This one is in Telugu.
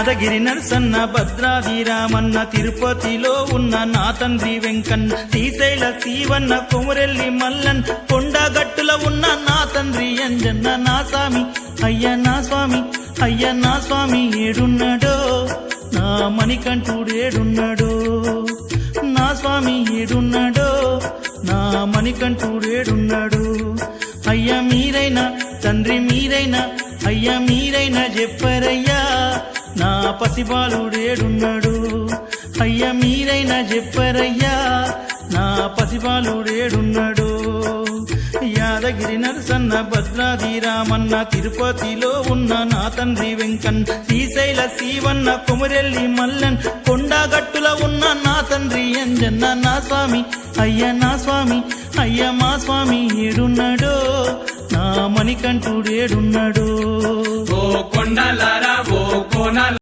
యాదగిరి నరసన్న భద్రాది రామన్న తిరుపతిలో ఉన్న నా తండ్రి వెంకన్న శ్రీశైల శివన్న కొమరెల్లి మల్లన్ కొండగట్టుల ఉన్న నా తండ్రి అంజన్న నా స్వామి అయ్య నా స్వామి అయ్య నా స్వామి ఏడున్నాడో నా మణికంఠుడు ఏడున్నాడో నా స్వామి ఏడున్నాడో నా మణికంఠుడు ఏడున్నాడు అయ్యా మీరైనా తండ్రి మీరైనా అయ్యా మీరైనా చెప్పరయ్యా నా పసిబాలుడు ఏడున్నాడు అయ్యా మీరైనా చెప్పరయ్యా నా పసిబాలుడు ఏడున్నాడు యాదగిరి నరసన్న భద్రాది రామన్న తిరుపతిలో ఉన్న నా తండ్రి వెంకన్న శ్రీశైల శివన్న కొమరెల్లి మల్లన్ కొండగట్టుల ఉన్న నా తండ్రి అంజన్న నా స్వామి అయ్య నా స్వామి అయ్య మా స్వామి ఏడున్నాడో నా మణికంఠుడు ఏడున్నాడో ఓ కొండలారా ఓ కోన